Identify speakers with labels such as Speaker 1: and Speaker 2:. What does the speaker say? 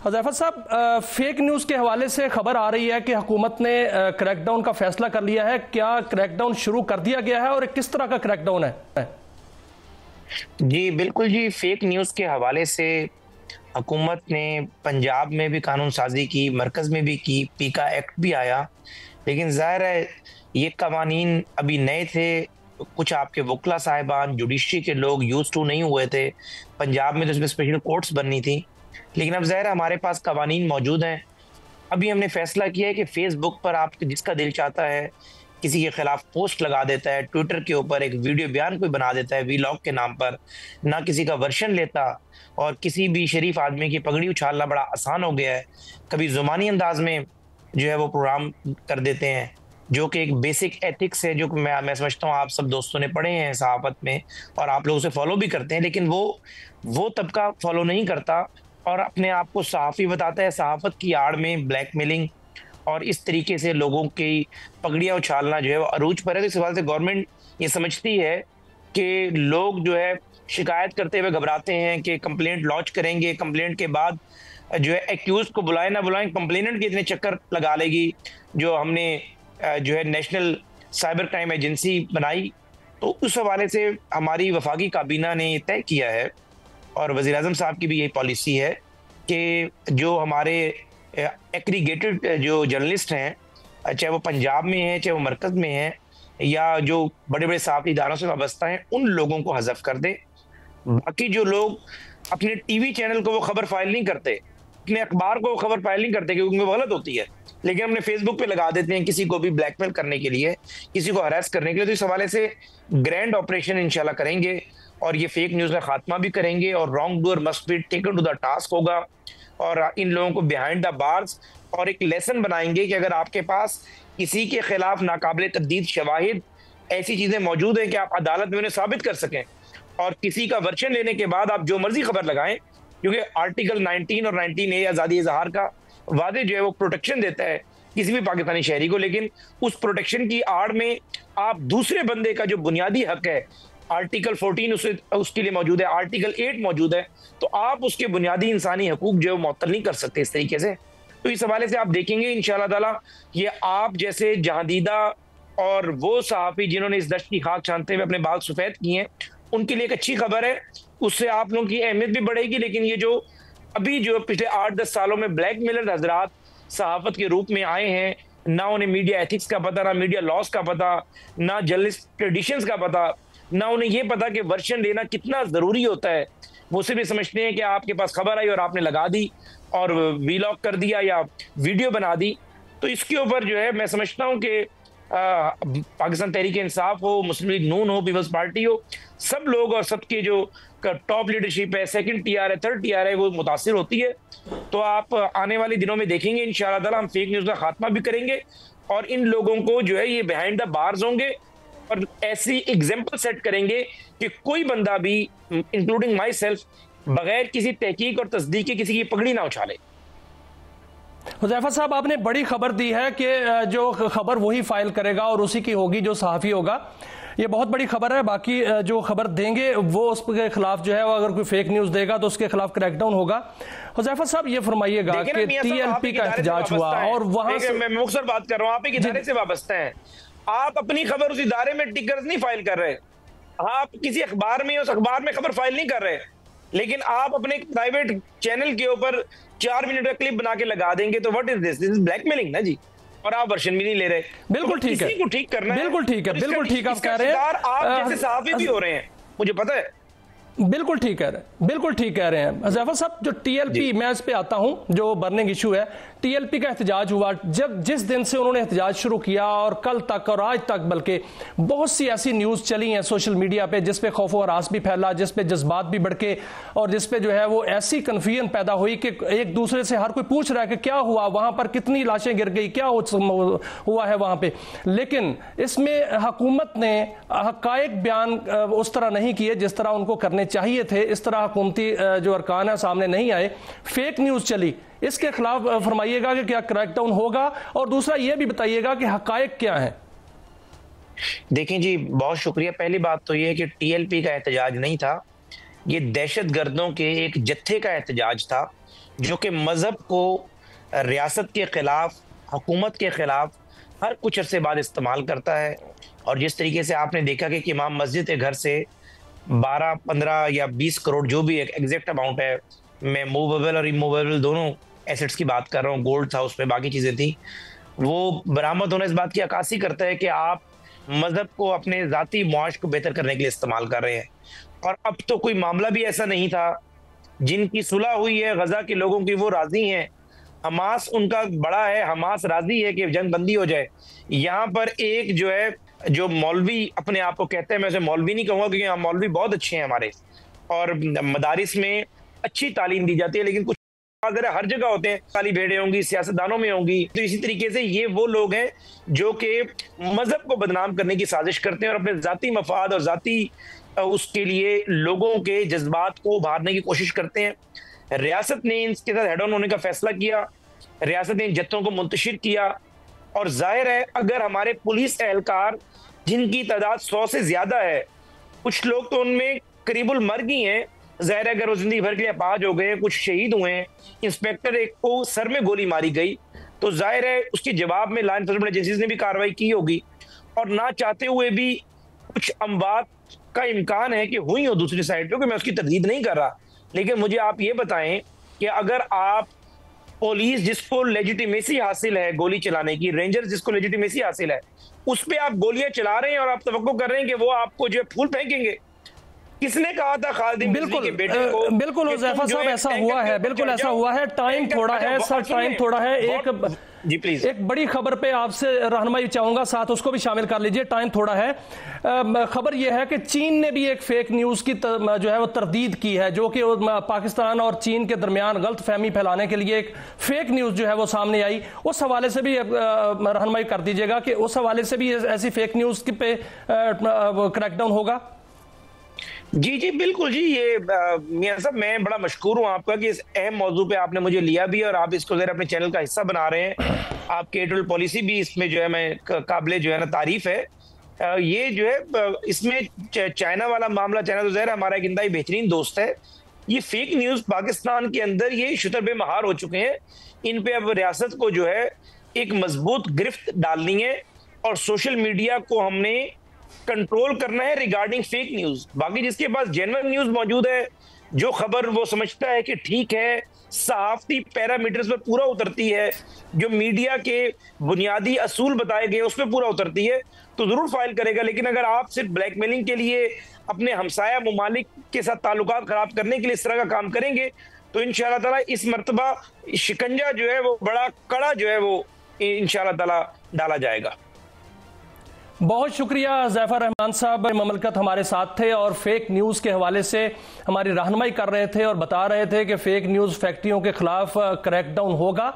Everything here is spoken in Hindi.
Speaker 1: हुज़ैफा साहब, फेक न्यूज़ के हवाले से खबर आ रही है कि हुकूमत ने क्रैकडाउन का फैसला कर लिया है। क्या क्रैकडाउन शुरू कर दिया गया है और किस तरह का क्रैकडाउन है?
Speaker 2: जी बिल्कुल जी, फेक न्यूज़ के हवाले से हुकूमत ने पंजाब में भी कानून साजी की, मरकज़ में भी की, पीका एक्ट भी आया। लेकिन ज़ाहिर है ये कवानीन अभी नए थे, कुछ आपके वकला साहिबान, जुडिशरी के लोग यूज़ टू नहीं हुए थे। पंजाब में तो इसमें स्पेशल कोर्ट्स बननी थी, लेकिन अब ज़ाहिर है हमारे पास कवानीन मौजूद हैं। अभी हमने फैसला किया है कि फेसबुक पर आप जिसका दिल चाहता है किसी के खिलाफ पोस्ट लगा देता है, ट्विटर के ऊपर एक वीडियो बयान कोई बना देता है वीलॉग के नाम पर, ना किसी का वर्शन लेता, और किसी भी शरीफ आदमी की पगड़ी उछालना बड़ा आसान हो गया है। कभी जुबानी अंदाज में जो है वो प्रोग्राम कर देते हैं, जो कि एक बेसिक एथिक्स है, जो मैं समझता हूँ आप सब दोस्तों ने पढ़े हैं सहाफत में और आप लोग उसे फॉलो भी करते हैं, लेकिन वो तबका फॉलो नहीं करता और अपने आप को सहाफ़ी बताता है। सहाफ़त की आड़ में ब्लैकमेलिंग और इस तरीके से लोगों की पगड़ियाँ उछालना जो है वो अरूज पर है। तो इस सवाल से गवर्नमेंट ये समझती है कि लोग जो है शिकायत करते हुए घबराते हैं कि कंप्लेंट लॉन्च करेंगे, कंप्लेंट के बाद जो है एक्यूज को बुलाए ना बुलाएं, कंप्लेनेंट के इतने चक्कर लगा लेगी। जो हमने जो है नेशनल साइबर क्राइम एजेंसी बनाई, तो उस हवाले से हमारी वफाकी काबीना ने तय किया है और वज़ीर आज़म साहब की भी यही पॉलिसी है कि जो हमारे एग्रीगेटेड जो जर्नलिस्ट हैं, चाहे वो पंजाब में हैं, चाहे वो मरकज़ में हैं, या जो बड़े-बड़े सहाफ़ी इदारों से वाबस्ता हैं, उन लोगों को हज़फ कर दें। बाकी जो लोग अपने टीवी चैनल को वो खबर फाइल नहीं करते, अपने अखबार को वो खबर फाइल नहीं करते क्योंकि वो गलत होती है, लेकिन अपने फेसबुक पे लगा देते हैं किसी को भी ब्लैकमेल करने के लिए, किसी को हरास करने के लिए। तो इस हवाले से ग्रैंड ऑपरेशन इंशाल्लाह करेंगे और ये फेक न्यूज़ का खात्मा भी करेंगे और wrong doer must be taken to the task होगा और इन लोगों को बिहाइंड द बार्स और एक लेसन बनाएंगे कि अगर आपके पास किसी के खिलाफ नाकाबिल तब्दीद शवाहिद ऐसी चीजें मौजूद हैं कि आप अदालत में उन्हें साबित कर सकें और किसी का वर्शन लेने के बाद आप जो मर्जी खबर लगाएं, क्योंकि आर्टिकल 19 और 19A आज़ादी इजहार का वादे जो है वो प्रोटेक्शन देता है किसी भी पाकिस्तानी शहरी को, लेकिन उस प्रोटेक्शन की आड़ में आप दूसरे बंदे का जो बुनियादी हक है, आर्टिकल 14 उसके लिए मौजूद है, आर्टिकल 8 मौजूद है, तो आप उसके मुआदी इंसानी हकूक जो है मुअत्तल नहीं कर सकते इस तरीके से। तो इस हवाले से आप देखेंगे इंशाअल्लाह ताला ये आप जैसे जहांदीदा और वो सहाफ़ी जिन्होंने इस दश्त की खाक छानते हुए अपने बाल सफ़ेद किए हैं, उनके लिए एक अच्छी खबर है, उससे आप लोगों की अहमियत भी बढ़ेगी। लेकिन ये जो अभी जो पिछले 8-10 सालों में ब्लैकमेलर हजरात सहाफत के रूप में आए हैं, ना उन्हें मीडिया एथिक्स का पता, ना मीडिया लॉस का पता, ना जर्नलिस्ट ट्रेडिशंस का पता, ना उन्हें ये पता कि वर्शन लेना कितना जरूरी होता है। वो सिर्फ ये समझते हैं कि आपके पास खबर आई और आपने लगा दी और वीलॉग कर दिया या वीडियो बना दी। तो इसके ऊपर जो है मैं समझता हूँ कि पाकिस्तान तहरीक इंसाफ हो, मुस्लिम लीग नून हो, पीपल्स पार्टी हो, सब लोग और सबके जो टॉप लीडरशिप है, सेकंड टीआर है, थर्ड टीआर है, वो मुतासिर होती है। तो आप आने वाले दिनों में देखेंगे इंशाअल्लाह ताला हम फेक न्यूज़ का खात्मा भी करेंगे और इन लोगों को जो है ये बिहाइंड द बार्स होंगे और ऐसी एग्जाम्पल सेट करेंगे कि कोई बंदा भी इंक्लूडिंग माई सेल्फ बगैर किसी तहकीक और तस्दीक के किसी की पगड़ी ना उछाले।
Speaker 1: हुज़ैफा साहब, आपने बड़ी खबर दी है कि जो खबर वही फाइल करेगा और उसी की होगी जो सहाफ़ी होगा। ये बहुत बड़ी खबर है। बाकी जो खबर देंगे वो उसके खिलाफ जो है वो अगर कोई फेक न्यूज़ देगा तो उसके खिलाफ क्रैकडाउन होगा। हुज़ैफा साहब ये फरमाइएगा कि TLP का एहतजाज हुआ और वहां से
Speaker 2: मैं मुख्तसर बात कर रहा हूँ, आप एक इदारे से वाबस्ता है, आप अपनी खबर उस इदारे में टिकर्स नहीं फाइल कर रहे, आप किसी अखबार में उस अखबार में खबर फाइल नहीं कर रहे, लेकिन आप अपने प्राइवेट चैनल के ऊपर 4 मिनट का क्लिप बना के लगा देंगे, तो what is this? This is blackmailing ना जी। और आप वर्शन भी नहीं ले रहे।
Speaker 1: बिल्कुल ठीक है,
Speaker 2: को ठीक करना है,
Speaker 1: बिल्कुल ठीक है, बिल्कुल ठीक आप कह रहे हैं।
Speaker 2: आप जैसे सहाफी भी हो रहे हैं, मुझे पता है।
Speaker 1: बिल्कुल ठीक है, बिल्कुल ठीक कह रहे हैं हुज़ैफा साहब। जो TLP, मैं इस पे आता हूं, जो बर्निंग इशू है, TLP का एहतजाज हुआ जिस दिन से उन्होंने एहतजाज शुरू किया और कल तक और आज तक बल्कि बहुत सी ऐसी न्यूज़ चली हैं सोशल मीडिया पे जिस पे खौफ और हरास भी फैला, जिस पे जज्बात भी भड़के और जिस पे जो है वो ऐसी कन्फ्यूजन पैदा हुई कि एक दूसरे से हर कोई पूछ रहा है कि क्या हुआ वहां पर, कितनी लाशें गिर गई, क्या हुआ है वहां पे। लेकिन इसमें हुकूमत ने हकायक बयान उस तरह नहीं किए जिस तरह उनको करने चाहिए थे। इस तरह हुकूमती जो अरकान है सामने नहीं आए, फेक न्यूज़ चली। इसके खिलाफ फरमाइएगा कि क्या क्रैकडाउन होगा और दूसरा ये भी बताइएगा कि हकायक क्या है।
Speaker 2: देखें जी, बहुत शुक्रिया। पहली बात तो ये है कि TLP का एहतजाज नहीं था, ये दहशत गर्दों के एक जत्थे का एहतजाज था जो कि मजहब को रियासत के खिलाफ, हुकूमत के खिलाफ हर कुछ अरसे बाद इस्तेमाल करता है। और जिस तरीके से आपने देखा कि इमाम मस्जिद के घर से 12, 15 या 20 करोड़ जो भी एक एग्जैक्ट अमाउंट है, मैं मूवेबल और इमूवेबल दोनों एसेट्स की बात कर रहा हूँ, गोल्ड था उसमें, बाकी चीज़ें थी, वो बरामद होना इस बात की अक्कासी करता है कि आप मजहब को अपने ज़ाती मुआश को बेहतर करने के लिए इस्तेमाल कर रहे हैं। और अब तो कोई मामला भी ऐसा नहीं था। जिनकी सुलह हुई है गजा के लोगों की, वो राजी हैं, हमास उनका बड़ा है, हमास राजी है कि जंग बंदी हो जाए। यहाँ पर एक जो है, जो मौलवी अपने आप को कहते हैं, मैं उसे मौलवी नहीं कहूंगा क्योंकि मौलवी बहुत अच्छे हैं हमारे, और मदारिस में अच्छी तालीम दी जाती है, लेकिन कुछ हर जगह होते हैं, काली भेड़ें होंगी, सियासतदानों में होंगी। तो इसी तरीके से ये वो लोग हैं जो कि मजहब को बदनाम करने की साजिश करते हैं और अपने जाती मफाद और जाती उसके लिए लोगों के जज्बात को उभारने की कोशिश करते हैं। रियासत ने इसके साथ हेड ऑन होने का फैसला किया, रियासत ने इन जत्थों को मुंतशिर किया, और जाहिर है अगर हमारे पुलिस एहलकार जिनकी तादाद 100 से ज्यादा है, कुछ लोग तो उनमें करीबुल मर गई हैं, जाहिर है अगर वो जिंदगी भर के लिए अपाहज हो गए, कुछ शहीद हुए हैं, इंस्पेक्टर एक को सर में गोली मारी गई, तो जाहिर है उसके जवाब में लॉ एनफोर्समेंट एजेंसीज ने भी कार्रवाई की होगी, और ना चाहते हुए भी कुछ अमवात का इम्कान है कि हुई हो दूसरी साइड पे, मैं उसकी तरदीद नहीं कर रहा। लेकिन मुझे आप ये बताएं कि अगर आप पुलिस जिसको लेजिटिमेसी हासिल है गोली चलाने की, रेंजर्स जिसको लेजिटिमेसी हासिल है, उस पे आप गोलियां चला रहे हैं और आप तवक्को कर रहे हैं कि वो आपको जो है फूल फेंकेंगे। किसने कहा था खालिद
Speaker 1: बिल्कुल
Speaker 2: के बेटे को?
Speaker 1: बिल्कुल हुज़ैफा साहब, ऐसा हुआ है, बिल्कुल ऐसा हुआ है। टाइम थोड़ा है सर, टाइम थोड़ा है। एक
Speaker 2: जी प्लीज,
Speaker 1: एक बड़ी खबर पे आपसे रहनुमाई चाहूंगा, साथ उसको भी शामिल कर लीजिए, टाइम थोड़ा है। खबर यह है कि चीन ने भी एक फेक न्यूज की जो है वो तरदीद की है, जो कि पाकिस्तान और चीन के दरमियान गलत फहमी फैलाने के लिए एक फेक न्यूज जो है वो सामने आई। उस हवाले से भी रहनुमाई कर दीजिएगा कि उस हवाले से भी ऐसी फेक न्यूज पे क्रैकडाउन होगा।
Speaker 2: जी जी बिल्कुल जी। ये मियां साहब, मैं बड़ा मशकूर हूँ आपका कि इस अहम मौजू पे आपने मुझे लिया भी और आप इसको जरा अपने चैनल का हिस्सा बना रहे हैं। आपकी एडिटोरियल पॉलिसी भी इसमें जो है मैं काबिले जो है ना तारीफ है। ये जो है इसमें चाइना वाला मामला, चाइना तो ज़ाहिर हमारा एक इंतहाई बेहतरीन दोस्त है। ये फेक न्यूज पाकिस्तान के अंदर ये शुतर बेमहार हो चुके हैं। इन पे अब रियासत को जो है एक मजबूत गिरफ्त डालनी है और सोशल मीडिया को हमने कंट्रोल करना है रिगार्डिंग फेक न्यूज। बाकी जिसके पास जेन्युइन न्यूज मौजूद है, जो खबर वो समझता है कि ठीक है, सहाफती पैरामीटर्स पर पूरा उतरती है, जो मीडिया के बुनियादी असूल बताए गए उस पर पूरा उतरती है, तो जरूर फाइल करेगा। लेकिन अगर आप सिर्फ ब्लैकमेलिंग के लिए, अपने हमसाया मुमालिक के साथ ताल्लुकात खराब करने के लिए इस तरह का काम करेंगे, तो इंशाअल्लाह ताला इस मर्तबा शिकंजा जो है वो बड़ा कड़ा जो है वो इंशाअल्लाह ताला डाला जाएगा।
Speaker 1: बहुत शुक्रिया ज़ैफर रहमान साहब, ममलकत हमारे साथ थे और फेक न्यूज़ के हवाले से हमारी रहनुमाई कर रहे थे और बता रहे थे कि फेक न्यूज़ फैक्ट्रियों के खिलाफ क्रैकडाउन होगा।